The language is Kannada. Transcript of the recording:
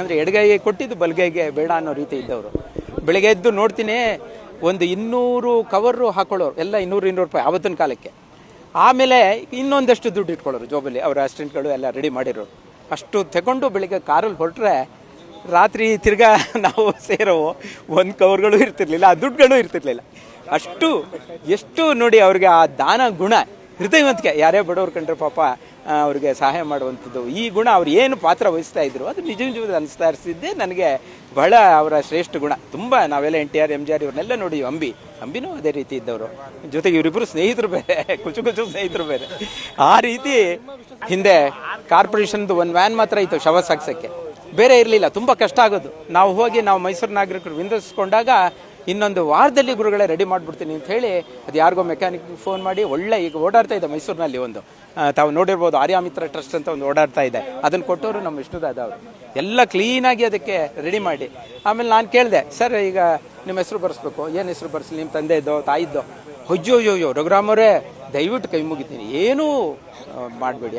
ಅಂದರೆ ಎಡಗೈಗೆ ಕೊಟ್ಟಿದ್ದು ಬಲಗೈಗೆ ಬೇಡ ಅನ್ನೋ ರೀತಿ ಇದ್ದವರು. ಬೆಳಗ್ಗೆ ಎದ್ದು ನೋಡ್ತೀನಿ, ಒಂದು 200 ಕವರು ಹಾಕೊಳ್ಳೋರು ಎಲ್ಲ 200 ರೂಪಾಯಿ ಆವತ್ತಿನ ಕಾಲಕ್ಕೆ. ಆಮೇಲೆ ಇನ್ನೊಂದಷ್ಟು ದುಡ್ಡು ಇಟ್ಕೊಳ್ಳೋರು ಜೋಬಲ್ಲಿ, ಅವರ ಅಸಿಸ್ಟೆಂಟ್ಗಳು ಎಲ್ಲ ರೆಡಿ ಮಾಡಿರೋರು. ಅಷ್ಟು ತಗೊಂಡು ಬೆಳಿಗ್ಗೆ ಕಾರಲ್ಲಿ ಹೊರಟ್ರೆ ರಾತ್ರಿ ತಿರ್ಗಾ ನಾವು ಸೇರೋ ಒಂದು ಕವರ್ಗಳು ಇರ್ತಿರ್ಲಿಲ್ಲ, ಆ ದುಡ್ಡುಗಳು ಇರ್ತಿರ್ಲಿಲ್ಲ. ಅಷ್ಟು ಎಷ್ಟು ನೋಡಿ ಅವ್ರಿಗೆ ಆ ದಾನ ಗುಣ, ಹೃದಯವಂತಿಕೆ, ಯಾರೇ ಬಡವ್ರು ಕಂಡ್ರೆ ಪಾಪ ಅವ್ರಿಗೆ ಸಹಾಯ ಮಾಡುವಂಥದ್ದು, ಈ ಗುಣ ಅವ್ರು ಏನು ಪಾತ್ರ ವಹಿಸ್ತಾ ಇದ್ರು ಅದು ನಿಜ ನಿಜವಾದ ಅನಿಸ್ತಾ ಇರಿಸಿದ್ದೆ ನನಗೆ ಬಹಳ ಅವರ ಶ್ರೇಷ್ಠ ಗುಣ. ತುಂಬ ನಾವೆಲ್ಲ NTR MGR ಇವ್ರನ್ನೆಲ್ಲ ನೋಡಿ, ಅಂಬಿನೂ ಅದೇ ರೀತಿ ಇದ್ದವರು. ಜೊತೆಗೆ ಇವರಿಬ್ಬರು ಸ್ನೇಹಿತರು ಬೇರೆ, ಕುಚು ಸ್ನೇಹಿತರು ಬೇರೆ. ಆ ರೀತಿ ಹಿಂದೆ ಕಾರ್ಪೊರೇಷನ್ದು ಒಂದು ವ್ಯಾನ್ ಮಾತ್ರ ಇತ್ತು ಶವ ಸಾಗಿಸೋಕ್ಕೆ, ಬೇರೆ ಇರಲಿಲ್ಲ. ತುಂಬ ಕಷ್ಟ ಆಗೋದು. ನಾವು ಮೈಸೂರು ನಾಗರಿಕರು ವಿಂದಿಸ್ಕೊಂಡಾಗ ಇನ್ನೊಂದು ವಾರದಲ್ಲಿ ಗುರುಗಳೇ ರೆಡಿ ಮಾಡಿಬಿಡ್ತೀನಿ ಅಂತ ಹೇಳಿ ಅದು ಯಾರಿಗೋ ಮೆಕ್ಯಾನಿಕ್ ಫೋನ್ ಮಾಡಿ ಒಳ್ಳೆ ಈಗ ಓಡಾಡ್ತಾ ಇದೆ ಮೈಸೂರಿನಲ್ಲಿ ಒಂದು, ತಾವು ನೋಡಿರ್ಬೋದು, ಆರ್ಯಾಮಿತ್ರ ಟ್ರಸ್ಟ್ ಅಂತ ಒಂದು ಓಡಾಡ್ತಾ ಇದೆ. ಅದನ್ನು ಕೊಟ್ಟವರು ನಮ್ಮ ವಿಷ್ಣುದಾದ ಅವರು. ಎಲ್ಲ ಕ್ಲೀನಾಗಿ ಅದಕ್ಕೆ ರೆಡಿ ಮಾಡಿ. ಆಮೇಲೆ ನಾನು ಕೇಳಿದೆ, ಸರ್ ಈಗ ನಿಮ್ಮ ಹೆಸರು ಬರೆಸ್ಬೇಕು, ಏನು ಹೆಸರು ಬರೆಸಲಿ, ನಿಮ್ಮ ತಂದೆಯದ್ದೋ ತಾಯಿದ್ದೋ? ಅಯ್ಯೋ ರಘುರಾಮ್ ಅವರೇ, ದಯವಿಟ್ಟು ಕೈ ಮುಗಿತೀನಿ, ಏನೂ ಮಾಡಬೇಡಿ.